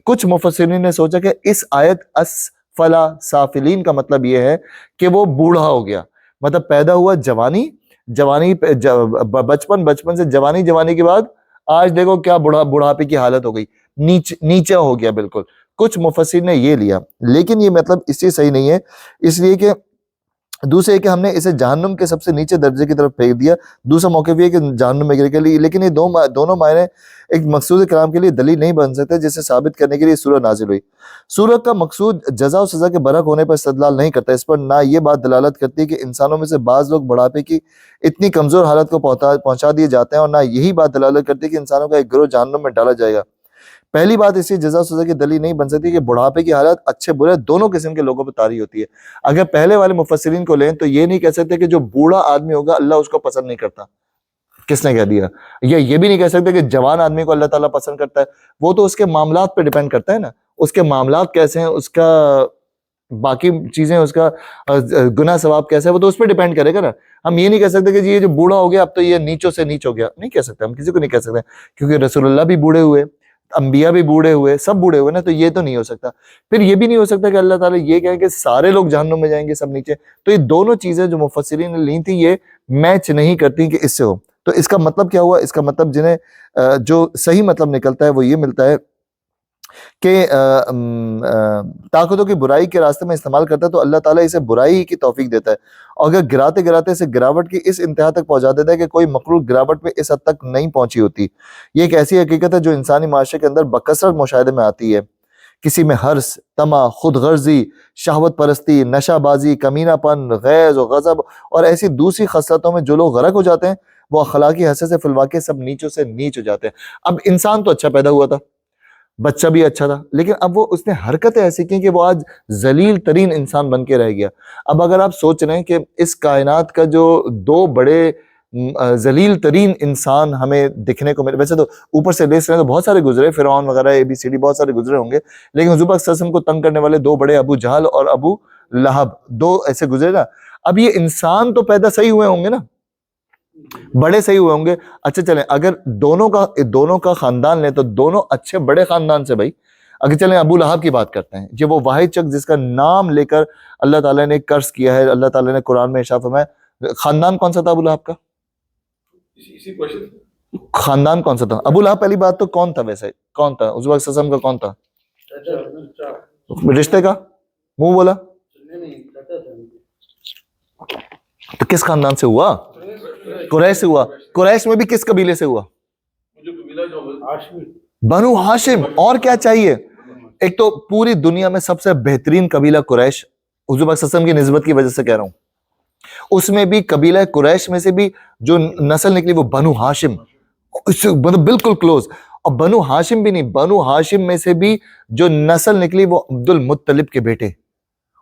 کچھ مفسرین نے سوچا کہ اس آیت اسفل سافلین کا مطلب یہ ہے کہ وہ بوڑھا ہو گیا، مطلب پیدا ہوا جوانی بچپن سے جوانی کے بعد آج دیکھو کیا بڑھاپے کی حالت ہو گئی، نیچے ہو گیا بالکل۔ کچھ مفسرین نے یہ لیا، لیکن یہ مطلب اس سے صحیح نہیں ہے، اس لیے کہ دوسرے کہ ہم نے اسے جہنم کے سب سے نیچے درجے کی طرف پھینک دیا۔ دوسرا موقف یہ کہ جہنم میں گرنے کے لیے، لیکن یہ دونوں معنی ایک مقصود کلام کے لیے دلیل نہیں بن سکتے جسے ثابت کرنے کے لیے سورہ نازل ہوئی۔ سورہ کا مقصود جزا و سزا کے برحق ہونے پر استدلال نہیں کرتا، اس پر نہ یہ بات دلالت کرتی کہ انسانوں میں سے بعض لوگ بڑھاپے کی اتنی کمزور حالت کو پہنچا دیے جاتے ہیں، اور نہ یہی بات دلالت کرتی کہ انسانوں کا ایک گروہ جہنم میں ڈالا جائے گا۔ پہلی بات اسی جزا و سزا کی دلیل نہیں بن سکتی کہ بڑھاپے کی حالت اچھے برے دونوں قسم کے لوگوں پہ طاری ہوتی ہے۔ اگر پہلے والے مفسرین کو لیں تو یہ نہیں کہہ سکتے کہ جو بوڑھا آدمی ہوگا اللہ اس کو پسند نہیں کرتا، کس نے کہہ دیا؟ یا یہ بھی نہیں کہہ سکتے کہ جوان آدمی کو اللہ تعالیٰ پسند کرتا ہے، وہ تو اس کے معاملات پہ ڈیپینڈ کرتا ہے نا، اس کے معاملات کیسے ہیں، اس کا باقی چیزیں، اس کا گناہ ثواب کیسا ہے، وہ تو اس پہ ڈیپینڈ کرے گا نا۔ ہم یہ نہیں کہہ سکتے کہ جی یہ جو بوڑھا ہو گیا اب تو یہ نیچوں سے نیچ ہو گیا، نہیں کہہ سکتے، ہم کسی کو نہیں کہہ سکتے، کیونکہ رسول اللہ بھی بوڑھے ہوئے، انبیاء بھی بوڑھے ہوئے، سب بوڑھے ہوئے نا، تو یہ تو نہیں ہو سکتا۔ پھر یہ بھی نہیں ہو سکتا کہ اللہ تعالیٰ یہ کہیں کہ سارے لوگ جہنم میں جائیں گے، سب نیچے۔ تو یہ دونوں چیزیں جو مفسرین نے لی تھیں یہ میچ نہیں کرتی کہ اس سے ہو۔ تو اس کا مطلب کیا ہوا؟ اس کا مطلب جنہیں جو صحیح مطلب نکلتا ہے وہ یہ ملتا ہے کہ طاقتوں کی برائی کے راستے میں استعمال کرتا ہے تو اللہ تعالیٰ اسے برائی کی توفیق دیتا ہے، اور اگر گراتے گراتے اسے گراوٹ کی اس انتہا تک پہنچا دیتا ہے کہ کوئی مخلوق گراوٹ میں اس حد تک نہیں پہنچی ہوتی۔ یہ ایک ایسی حقیقت ہے جو انسانی معاشرے کے اندر بکثرت مشاہدے میں آتی ہے۔ کسی میں حرص، طمع، خود غرضی، شہوت پرستی، نشہ بازی، کمینہ پن، غیظ و غضب اور ایسی دوسری خصلتوں میں جو لوگ غرق ہو جاتے ہیں وہ اخلاقی حیثیت سے فی الواقع سب نیچوں سے نیچ ہو جاتے ہیں۔ اب انسان تو اچھا پیدا ہوا تھا، بچہ بھی اچھا تھا، لیکن اب وہ اس نے حرکتیں ایسی کی کہ وہ آج ذلیل ترین انسان بن کے رہ گیا۔ اب اگر آپ سوچ رہے ہیں کہ اس کائنات کا جو 2 بڑے ذلیل ترین انسان ہمیں دکھنے کو ملے، ویسے تو اوپر سے لیس رہے تو بہت سارے گزرے، فرعون وغیرہ ABCD بہت سارے گزرے ہوں گے، لیکن حضور پاک صلی اللہ علیہ وسلم کو تنگ کرنے والے 2 بڑے، ابو جہل اور ابو لہب، دو ایسے گزرے نا. اب یہ انسان تو پیدا صحیح ہوئے ہوں گے نا، بڑے صحیح ہوئے ہوں گے. اچھا چلیں اگر دونوں کا خاندان لیں تو دونوں اچھے بڑے خاندان سے بھائی. اگر چلیں ابو لہب کی بات کرتے ہیں، یہ وہ واحد شخص جس کا نام لے کر اللہ تعالیٰ نے قرض کیا ہے. اللہ تعالیٰ نے قرآن میں ارشاد فرمایا، خاندان کون سا تھا ابو لہب کا؟ خاندان کون سا تھا ابو لہب؟ پہلی بات تو کون تھا ویسے، کون تھا اس وقت سسم کا کون تھا؟ رشتے کا منہ بولا تو کس خاندان سے ہوا؟ قریش سے ہوا. قریش میں بھی کس قبیلے سے ہوا؟ بنو ہاشم. اور کیا چاہیے؟ ایک تو پوری دنیا میں سب سے بہترین قبیلہ قریش، حضور پاک صلی اللہ علیہ وسلم کی نسبت کی وجہ سے کہہ رہا ہوں. اس میں بھی قبیلہ قریش میں سے بھی جو نسل نکلی وہ بنو ہاشم، مطلب بالکل کلوز. اور بنو ہاشم بھی نہیں، بنو ہاشم میں سے بھی جو نسل نکلی وہ عبد المطلب کے بیٹے.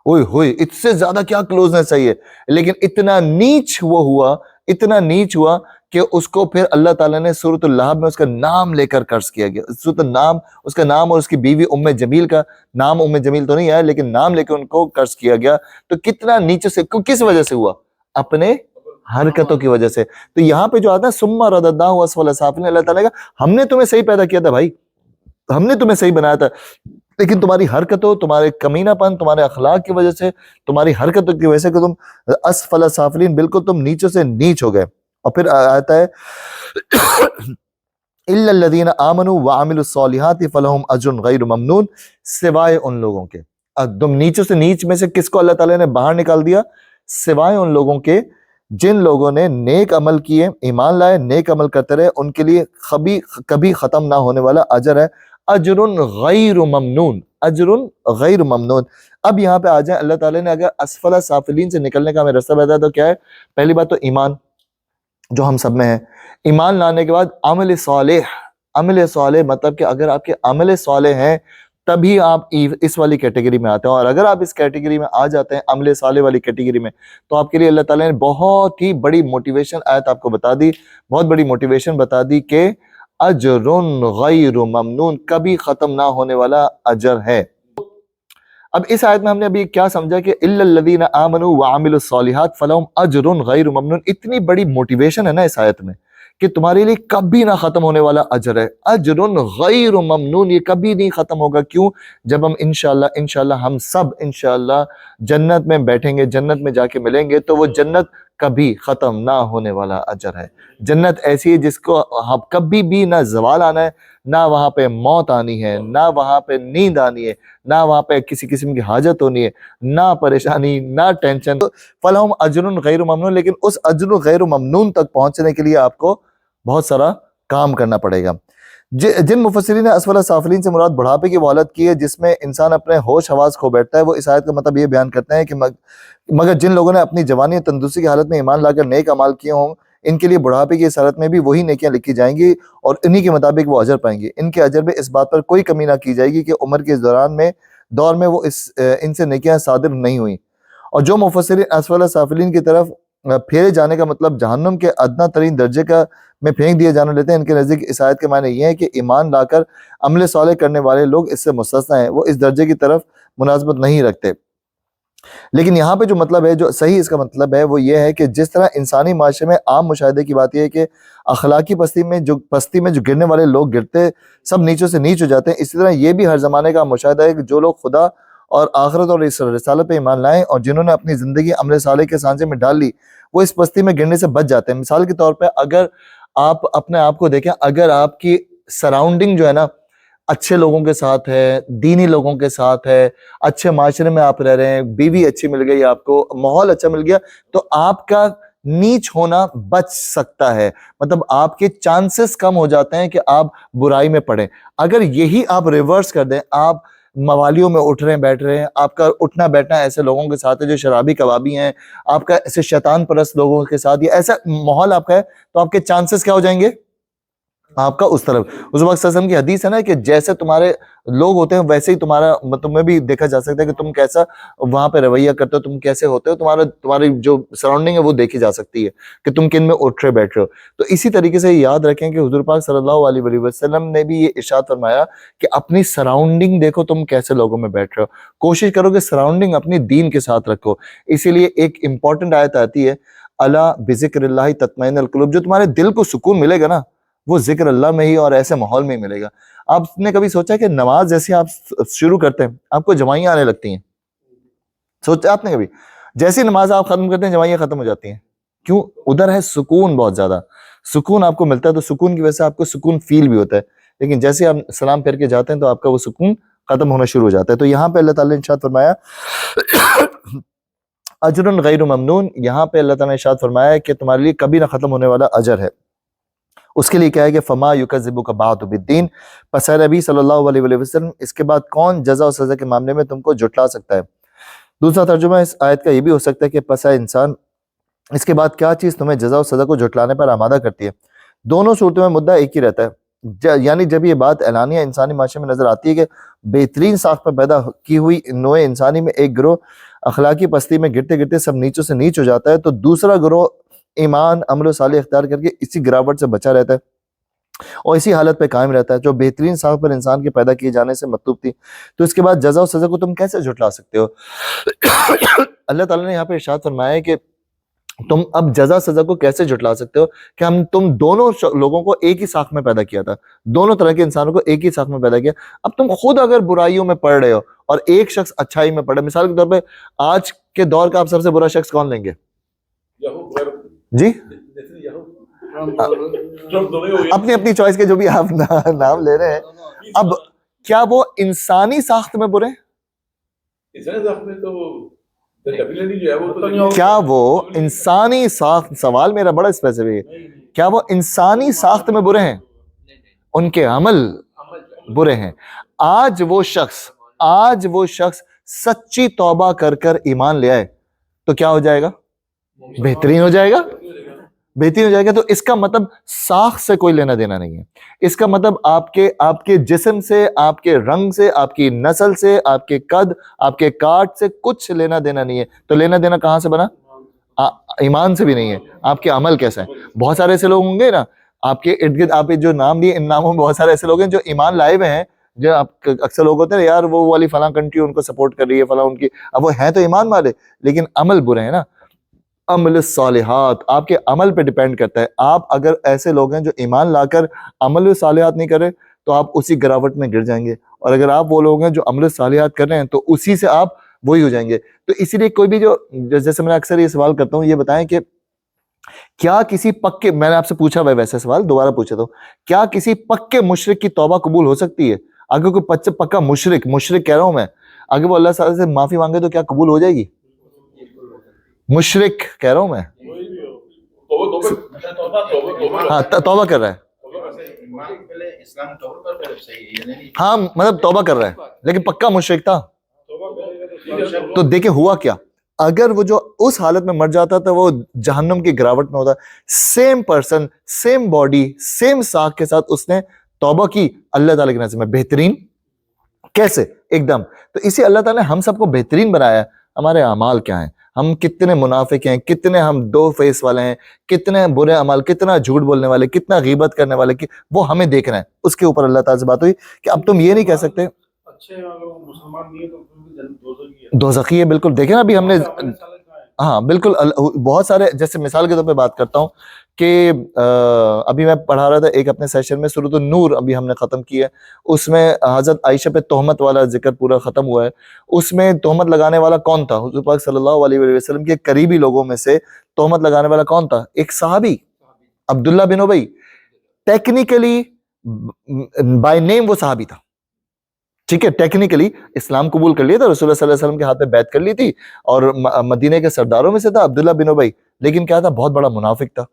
اوئے ہوئے، اس سے زیادہ کیا کلوزنس چاہیے؟ لیکن اتنا نیچ ہوا کہ اس کو پھر اللہ تعالیٰ نے سورۃ اللہب میں اس کا نام لے کر قرض کیا گیا. سورۃ النام، اس کا نام اور اس کی بیوی ام جمیل کا نام، ام جمیل تو نہیں آیا لیکن نام لے کے ان کو قرض کیا گیا. تو کتنا نیچے سے، کس وجہ سے ہوا؟ اپنے حرکتوں کی وجہ سے. تو یہاں پہ جو آتا ہے ثم رددناہ اسفل سافلین، اللہ تعالیٰ کا ہم نے تمہیں صحیح پیدا کیا تھا بھائی، ہم نے تمہیں صحیح بنایا تھا، لیکن تمہاری حرکتوں، تمہارے کمینہ پن، تمہارے اخلاق کی وجہ سے، تمہاری حرکتوں کی وجہ سے کہ تم اسفل سافلین، بالکل تم نیچے سے نیچ ہو گئے. اور پھر آتا ہے الا الذین آمنوا وعملوا الصالحات فلہم اجر غیر ممنون، سوائے ان لوگوں کے. تم نیچے سے نیچ میں سے کس کو اللہ تعالیٰ نے باہر نکال دیا؟ سوائے ان لوگوں کے جن لوگوں نے نیک عمل کیے، ایمان لائے، نیک عمل کرتے رہے، ان کے لیے کبھی ختم نہ ہونے والا اجر ہے، اجر غیر ممنون، اجر غیر ممنون. اب یہاں پہ آ جائیں، اللہ تعالیٰ نے اگر اسفل سافلین سے نکلنے کا ہمیں راستہ بتایا تو کیا ہے؟ پہلی بات تو ایمان جو ہم سب میں ہے. ایمان لانے کے بعد عمل صالح. عمل صالح مطلب کہ اگر آپ کے عمل صالح ہیں تبھی آپ اس والی کیٹیگری میں آتے ہیں. اور اگر آپ اس کیٹیگری میں آ جاتے ہیں، عمل صالح والی کیٹیگری میں، تو آپ کے لیے اللہ تعالیٰ نے بہت ہی بڑی موٹیویشن آیت آپ کو بتا دی، بہت بڑی موٹیویشن بتا دی کہ اجر غیر ممنون، کبھی ختم نہ ہونے والا اجر ہے. اب اس آیت میں ہم نے ابھی کیا سمجھا کہ الا الذین آمنوا وعملوا الصالحات فلہم اجر غیر ممنون. اتنی بڑی موٹیویشن ہے نا اس آیت میں کہ تمہارے لیے کبھی نہ ختم ہونے والا اجر ہے، اجر غیر ممنون. یہ کبھی نہیں ختم ہوگا. کیوں؟ جب ہم انشاءاللہ ہم سب انشاءاللہ جنت میں بیٹھیں گے، جنت میں جا کے ملیں گے، تو وہ جنت کبھی ختم نہ ہونے والا اجر ہے. جنت ایسی ہے جس کو کبھی بھی نہ زوال آنا ہے، نہ وہاں پہ موت آنی ہے، نہ وہاں پہ نیند آنی ہے، نہ وہاں پہ کسی قسم کی حاجت ہونی ہے، نہ پریشانی، نہ ٹینشن. فلہم اجر غیر ممنون. لیکن اس اجر غیر ممنون تک پہنچنے کے لیے آپ کو بہت سارا کام کرنا پڑے گا. جن مفسرین نے اسفل سافلین سے مراد بڑھاپے کی وہ حالت کی ہے جس میں انسان اپنے ہوش حواس کھو بیٹھتا ہے، وہ اس آیت کا مطلب یہ بیان کرتے ہیں کہ مگر جن لوگوں نے اپنی جوانی اور تندرستی کی حالت میں ایمان لا کر نیک اعمال کیے ہوں، ان کے لیے بڑھاپے کی اس حالت میں بھی وہی نیکیاں لکھی جائیں گی اور انہی کے مطابق وہ اجر پائیں گے. ان کے اجر میں اس بات پر کوئی کمی نہ کی جائے گی کہ عمر کے اس دور میں وہ ان سے نیکیاں صادر نہیں ہوئیں. اور جو مفسرین اسفل سافلین کی طرف پھیرے جانے کا مطلب جہنم کے ادنا ترین درجے کا میں پھینک دیے جانا لیتے ہیں، ان کے نزدیک اس آیت کے معنی یہ ہے کہ ایمان لا کر عمل صالح کرنے والے لوگ اس سے مستثنی ہیں، وہ اس درجے کی طرف مناسبت نہیں رکھتے. لیکن یہاں پہ جو مطلب ہے، جو صحیح اس کا مطلب ہے وہ یہ ہے کہ جس طرح انسانی معاشرے میں عام مشاہدے کی بات یہ ہے کہ اخلاقی پستی میں جو گرنے والے لوگ گرتے سب نیچوں سے نیچ ہو جاتے ہیں، اسی طرح یہ بھی ہر زمانے کا مشاہدہ ہے کہ جو لوگ خدا اور آخرت اور اس رسالت پہ ایمان لائیں اور جنہوں نے اپنی زندگی عمل صالح کے سانچے میں ڈال لی، وہ اس پستی میں گرنے سے بچ جاتے ہیں. مثال کے طور پہ اگر آپ اپنے آپ کو دیکھیں، اگر آپ کی سراؤنڈنگ جو ہے نا اچھے لوگوں کے ساتھ ہے، دینی لوگوں کے ساتھ ہے، اچھے معاشرے میں آپ رہ رہے ہیں، بیوی اچھی مل گئی، آپ کو ماحول اچھا مل گیا، تو آپ کا نیچ ہونا بچ سکتا ہے. مطلب آپ کے چانسز کم ہو جاتے ہیں کہ آپ برائی میں پڑیں. اگر یہی آپ ریورس کر دیں، آپ موالیوں میں اٹھ رہے ہیں، بیٹھ رہے ہیں، آپ کا اٹھنا بیٹھنا ایسے لوگوں کے ساتھ ہے جو شرابی کبابی ہیں، آپ کا ایسے شیطان پرست لوگوں کے ساتھ، یہ ایسا ماحول آپ کا ہے، تو آپ کے چانسز کیا ہو جائیں گے؟ آپ کا اس طرف. اس وقت وسلم کی حدیث ہے نا کہ جیسے تمہارے لوگ ہوتے ہیں ویسے ہی تمہارا تمہیں بھی دیکھا جا سکتا ہے کہ تم کیسا وہاں پہ رویہ کرتے ہو, تم کیسے ہوتے ہو, تمہاری جو سراؤنڈنگ ہے وہ دیکھی جا سکتی ہے کہ تم کن میں اٹھ رہے بیٹھ رہے ہو. تو اسی طریقے سے یاد رکھیں کہ حضور پاک صلی اللہ علیہ وآلہ وسلم نے بھی یہ ارشاد فرمایا کہ اپنی سراؤنڈنگ دیکھو تم کیسے لوگوں میں بیٹھ رہے ہو, کوشش کرو کہ سراؤنڈنگ اپنی دین کے ساتھ رکھو. اسی لیے ایک امپورٹنٹ آیت آتی ہے, الا بذکر اللہ تطمئن القلوب, جو تمہارے دل کو سکون ملے گا نا وہ ذکر اللہ میں ہی اور ایسے ماحول میں ہی ملے گا. آپ نے کبھی سوچا کہ نماز جیسے آپ شروع کرتے ہیں آپ کو جمائیاں آنے لگتی ہیں؟ سوچا آپ نے کبھی؟ جیسی نماز آپ ختم کرتے ہیں جمائیاں ختم ہو جاتی ہیں. کیوں؟ ادھر ہے سکون, بہت زیادہ سکون آپ کو ملتا ہے, تو سکون کی وجہ سے آپ کو سکون فیل بھی ہوتا ہے. لیکن جیسے آپ سلام پھیر کے جاتے ہیں تو آپ کا وہ سکون ختم ہونا شروع ہو جاتا ہے. تو یہاں پہ اللہ تعالیٰ نے ارشاد فرمایا اجر غیر ممنون, یہاں پہ اللہ تعالیٰ نے ارشاد فرمایا کہ تمہارے لیے کبھی نہ ختم ہونے والا اجر ہے. اس کے لیے کیا ہے کہ فما یکذبک بعد بالدین, پس اے نبی صلی اللہ علیہ وسلم اس کے بعد کون جزا و سزا کے معاملے میں تم کو جھٹلا سکتا ہے. دوسرا ترجمہ اس آیت کا یہ بھی ہو سکتا ہے کہ پس اے انسان اس کے بعد کیا چیز تمہیں جزا و سزا کو جھٹلانے پر آمادہ کرتی ہے. دونوں صورتوں میں مدعا ایک ہی رہتا ہے, یعنی جب یہ بات اعلانیہ انسانی معاشرے میں نظر آتی ہے کہ بہترین ساخت پر پیدا کی ہوئی نوع انسانی میں ایک گروہ اخلاقی پستی میں گرتے گرتے سب نیچوں سے نیچ ہو جاتا ہے, تو دوسرا گروہ ایمان عمل و صالح اختیار کر کے اسی گراوٹ سے بچا رہتا ہے اور اسی حالت پہ قائم رہتا ہے جو بہترین ساخت پر انسان کے پیدا کیے جانے سے مطلوب تھی. تو اس کے بعد جزا و سزا کو تم کیسے جھٹلا سکتے ہو؟ اللہ تعالیٰ نے یہاں پہ ارشاد فرمایا ہے کہ تم اب جزا سزا کو کیسے جھٹلا سکتے ہو کہ تم دونوں لوگوں کو ایک ہی ساخت میں پیدا کیا تھا, دونوں طرح کے انسانوں کو ایک ہی ساخت میں پیدا کیا. اب تم خود اگر برائیوں میں پڑھ رہے ہو اور ایک شخص اچھائی میں پڑھ, مثال کے طور پہ آج کے دور کا آپ سب سے برا شخص کون لیں گے؟ جی اپنی اپنی چوائس کے جو بھی آپ نام لے رہے ہیں, اب کیا وہ انسانی ساخت میں برے ہیں؟ کیا وہ انسانی ساخت, سوال میرا بڑا اسپیسیفک ہے, کیا وہ انسانی ساخت میں برے ہیں؟ ان کے عمل برے ہیں. آج وہ شخص سچی توبہ کر کر ایمان لے آئے تو کیا ہو جائے گا؟ بہترین ہو جائے گا, بہترین ہو جائے گا. تو اس کا مطلب ساخت سے کوئی لینا دینا نہیں ہے. اس کا مطلب آپ کے جسم سے, آپ کے رنگ سے, آپ کی نسل سے, آپ کے قد, آپ کے کاٹ سے کچھ لینا دینا نہیں ہے. تو لینا دینا کہاں سے بنا؟ ایمان سے بھی نہیں ہے. آپ کے عمل کیسا ہے؟ بہت سارے ایسے لوگ ہوں گے نا آپ کے ارد گرد, آپ جو نام لیے ان ناموں میں بہت سارے ایسے لوگ ہیں جو ایمان لائے ہوئے ہیں, جو آپ اکثر لوگ ہوتے ہیں یار وہ والی فلاں کنٹری ان کو سپورٹ کر رہی ہے, فلاں ان کی, اب وہ ہیں تو ایمان والے لیکن عمل برے ہیں نا. عمل الصالحات آپ کے عمل پہ ڈیپینڈ کرتا ہے. آپ اگر ایسے لوگ ہیں جو ایمان لا کر عمل الصالحات نہیں کرے تو آپ اسی گراوٹ میں گر جائیں گے, اور اگر آپ وہ لوگ ہیں جو عمل الصالحات کر رہے ہیں تو اسی سے آپ وہی ہو جائیں گے. تو اسی لیے کوئی بھی جو جیسے میں اکثر یہ سوال کرتا ہوں, یہ بتائیں کہ کیا کسی پکے, میں نے آپ سے پوچھا بھائی ویسے سوال دوبارہ پوچھا تو, کیا کسی پکے مشرک کی توبہ قبول ہو سکتی ہے؟ اگر کوئی پکا مشرک کہہ رہا ہوں میں, اگر وہ اللہ تعالیٰ سے معافی مانگے تو کیا قبول ہو جائے گی؟ مشرک کہہ رہا ہوں میں, ہاں توبہ کر رہا ہے, ہاں مطلب توبہ کر رہا ہے لیکن پکا مشرک تھا. تو دیکھیں ہوا کیا, اگر وہ جو اس حالت میں مر جاتا تھا وہ جہنم کی گراوٹ میں ہوتا. Same person, same body, same ساکھ کے ساتھ اس نے توبہ کی, اللہ تعالیٰ کی نظر میں بہترین. کیسے؟ ایک دم. تو اسی اللہ تعالیٰ نے ہم سب کو بہترین بنایا. ہمارے اعمال کیا ہیں, ہم کتنے منافق ہیں, کتنے ہم دو فیس والے ہیں, کتنے برے اعمال, کتنا جھوٹ بولنے والے, کتنا غیبت کرنے والے, وہ ہمیں دیکھنا ہے. اس کے اوپر اللہ تعالیٰ سے بات ہوئی کہ اب تم یہ نہیں کہہ سکتے دوزخی ہے. بالکل دیکھیں نا ابھی ہم نے, ہاں بالکل, بہت سارے, جیسے مثال کے طور پہ بات کرتا ہوں کہ ابھی میں پڑھا رہا تھا ایک اپنے سیشن میں سورۃ النور ابھی ہم نے ختم کی ہے, اس میں حضرت عائشہ پہ تہمت والا ذکر پورا ختم ہوا ہے. اس میں تہمت لگانے والا کون تھا؟ حضور پاک صلی اللہ علیہ وسلم کے قریبی لوگوں میں سے تہمت لگانے والا کون تھا؟ ایک صحابی عبداللہ بن ابی. ٹیکنیکلی بائی نیم وہ صحابی تھا, ٹھیک ہے, ٹیکنیکلی اسلام قبول کر لیا تھا, رسول اللہ صلی اللہ علیہ وسلم کے ہاتھ پہ بیعت کر لی تھی, اور مدینے کے سرداروں میں سے تھا عبداللہ بن ابی. لیکن کیا تھا؟ بہت بڑا منافق تھا.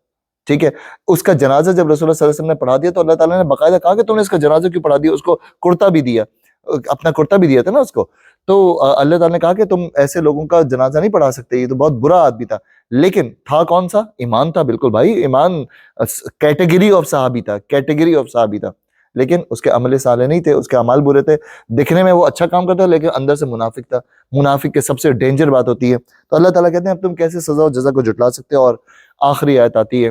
ٹھیک ہے, اس کا جنازہ جب رسول اللہ صلی اللہ علیہ وسلم نے پڑھا دیا تو اللہ تعالیٰ نے باقاعدہ کہا کہ تم نے اس کا جنازہ کیوں پڑھا دیا, اس کو کرتا بھی دیا. اپنا کرتا بھی دیا تھا نا اس کو. تو اللہ تعالیٰ نے کہا کہ تم ایسے لوگوں کا جنازہ نہیں پڑھا سکتے, یہ تو بہت برا آدمی تھا. لیکن تھا کون سا؟ ایمان تھا. بالکل بھائی, ایمان کیٹیگری آف صحابی تھا, کیٹیگری آف صحابی تھا. لیکن اس کے عمل صالح نہیں تھے, اس کے اعمال برے تھے. دکھنے میں وہ اچھا کام کرتا لیکن اندر سے منافق تھا. منافق کے سب سے ڈینجر بات ہوتی ہے. تو اللہ تعالیٰ کہتے ہیں اب تم کیسے سزا و جزا کو جھٹلا سکتے ہو. اور آخری آیت آتی ہے,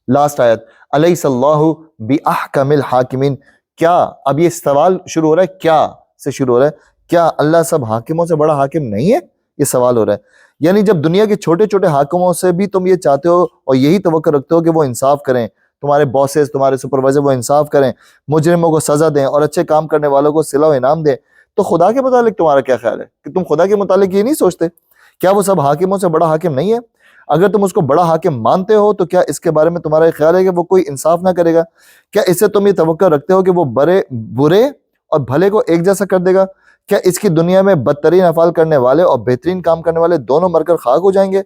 لاسٹ آیت, الیس اللہ باحکم الحاکمین. کیا, اب یہ سوال شروع ہو رہا ہے, کیا سے شروع ہو رہا ہے, کیا اللہ سب حاکموں سے بڑا حاکم نہیں ہے؟ یہ سوال ہو رہا ہے. یعنی جب دنیا کے چھوٹے چھوٹے حاکموں سے بھی تم یہ چاہتے ہو اور یہی توقع رکھتے ہو کہ وہ انصاف کریں, تمہارے باسز, تمہارے سپروائزر وہ انصاف کریں, مجرموں کو سزا دیں اور اچھے کام کرنے والوں کو صلہ و انعام دیں, تو خدا کے متعلق تمہارا کیا خیال ہے کہ تم خدا کے متعلق یہ نہیں سوچتے؟ کیا وہ سب حاکموں سے بڑا حاکم نہیں ہے؟ اگر تم اس کو بڑا حاکم مانتے ہو تو کیا اس کے بارے میں تمہارا خیال ہے کہ وہ کوئی انصاف نہ کرے گا؟ کیا اس سے تم یہ توقع رکھتے ہو کہ وہ برے اور بھلے کو ایک جیسا کر دے گا؟ کیا اس کی دنیا میں بدترین افعال کرنے والے اور بہترین کام کرنے والے دونوں مر کر خاک ہو جائیں گے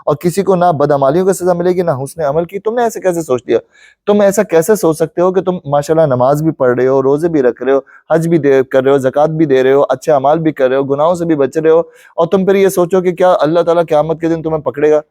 اور کسی کو نہ بدعمالیوں کی سزا ملے گی نہ حسن عمل کی؟ تم نے ایسے کیسے سوچ لیا؟ تم ایسا کیسے سوچ سکتے ہو کہ تم ماشاءاللہ نماز بھی پڑھ رہے ہو, روزے بھی رکھ رہے ہو, حج بھی کر رہے ہو, زکوٰۃ بھی دے رہے ہو, اچھے اعمال بھی کر رہے ہو, گناہوں سے بھی بچ رہے ہو, اور تم پھر یہ سوچو کہ کیا اللہ تعالیٰ قیامت کے دن تمہیں پکڑے گا؟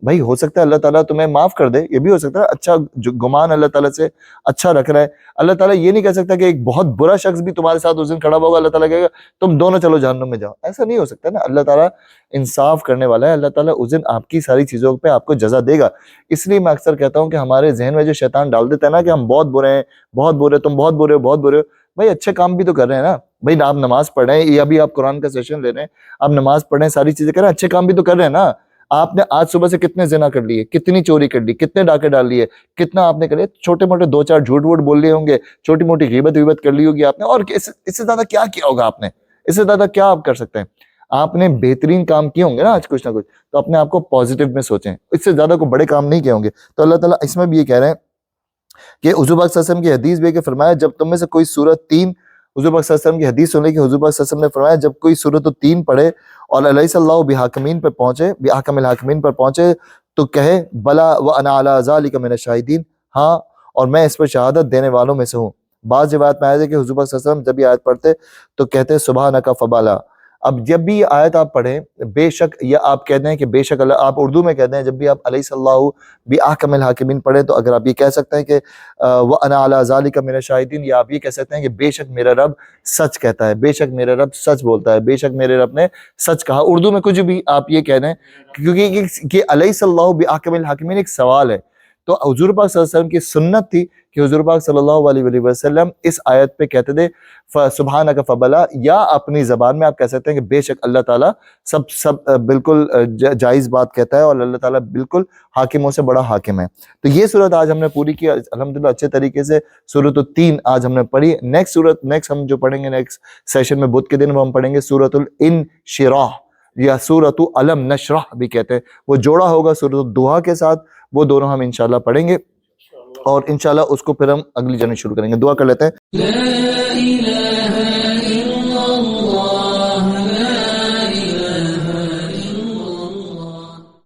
بھائی ہو سکتا ہے اللہ تعالیٰ تمہیں معاف کر دے, یہ بھی ہو سکتا ہے. اچھا گمان اللہ تعالیٰ سے اچھا رکھ رہا ہے. اللہ تعالیٰ یہ نہیں کہہ سکتا کہ ایک بہت برا شخص بھی تمہارے ساتھ اس دن کھڑا ہوگا, اللہ تعالیٰ کہے گا تم دونوں چلو جہنم میں جاؤ. ایسا نہیں ہو سکتا نا. اللہ تعالیٰ انصاف کرنے والا ہے. اللہ تعالیٰ اس دن آپ کی ساری چیزوں پہ آپ کو جزا دے گا. اس لیے میں اکثر کہتا ہوں کہ ہمارے ذہن میں جو شیطان ڈال دیتا ہے نا کہ ہم بہت برے ہیں, بہت برے, تم بہت برے ہو, بہت برے ہو. بھائی اچھے کام بھی تو کر رہے ہیں نا. بھائی آپ نماز پڑھ رہے ہیں, یا ابھی آپ قرآن کا سیشن لے رہے ہیں, آپ نماز پڑھ رہے ہیں, ساری چیزیں کر رہے ہیں, اچھے کام بھی تو کر رہے ہیں نا. آپ نے آج صبح سے کتنے زنا کر لیے, کتنی چوری کر لی, کتنے ڈاکے ڈال لیے, کتنا آپ نے کر لیا, چھوٹے موٹے 2-4 جھوٹ ووٹ بول لیے ہوں گے, چھوٹی موٹی غیبت ویبت کر لی ہوگی آپ نے, اور اس سے زیادہ کیا کیا ہوگا آپ نے؟ اس سے زیادہ کیا آپ کر سکتے ہیں؟ آپ نے بہترین کام کیے ہوں گے نا آج کچھ نہ کچھ, تو اپنے آپ کو پازیٹیو میں سوچیں. اس سے زیادہ کوئی بڑے کام نہیں کیے ہوں گے. تو اللہ تعالیٰ اس میں بھی یہ کہہ رہے ہیں کہ حضور پاک صلی اللہ علیہ وسلم کی حدیث بھی ہے کہ فرمایا جب تم میں سے کوئی سورت 3, حضور پاک صلی اللہ علیہ وسلم کی حدیث سننے کی حضور پاک صلی اللہ علیہ وسلم نے فرمایا جب کوئی سورت 3 پڑھے اور الیس اللہ بحاکمین پہ پہنچے, بحکم الحاکمین پر پہنچے, تو کہے بلا وانا علی ذلک من الشاہدین, ہاں اور میں اس پر شہادت دینے والوں میں سے ہوں. بعض روایت میں آیا ہے کہ حضور پاک صلی اللہ علیہ وسلم جب یہ آیت پڑھتے تو کہتے سبحانک فبالا. اب جب بھی یہ آیت آپ پڑھیں, بے شک, یا آپ کہتے ہیں کہ بے شک اللہ, آپ اردو میں کہتے ہیں جب بھی آپ الیس اللہ باحکم الحاکمین پڑھیں, تو اگر آپ یہ کہہ سکتے ہیں کہ وانا علی ذلک من الشاہدین, یا آپ یہ کہہ سکتے ہیں کہ بے شک میرا رب سچ کہتا ہے, بے شک میرا رب سچ بولتا ہے, بے شک میرے رب نے سچ کہا. اردو میں کچھ بھی آپ یہ کہہ دیں, کیونکہ الیس اللہ باحکم الحاکمین ایک سوال ہے. تو حضور پاک صلی اللہ علیہ وسلم کی سنت تھی کہ حضور پاک صلی اللہ علیہ وسلم اس آیت پہ کہتے تھے سبحانک فبلا, یا اپنی زبان میں آپ کہہ سکتے ہیں کہ بے شک اللہ تعالیٰ سب بالکل جائز بات کہتا ہے, اور اللہ تعالیٰ بالکل حاکموں سے بڑا حاکم ہے. تو یہ صورت آج ہم نے پوری کی الحمدللہ اچھے طریقے سے. سورۃ 3 آج ہم نے پڑھی. نیکسٹ ہم جو پڑھیں گے نیکسٹ سیشن میں بدھ کے دن, وہ ہم پڑھیں گے سورۃ الانشراح, یا سورۃ علم نشرح بھی کہتے ہیں. وہ جوڑا ہوگا سورۃ الضحیٰ کے ساتھ, وہ دونوں ہم انشاءاللہ پڑھیں گے, اور انشاءاللہ اس کو پھر ہم اگلی جرنی شروع کریں گے. دعا کر لیتے ہیں.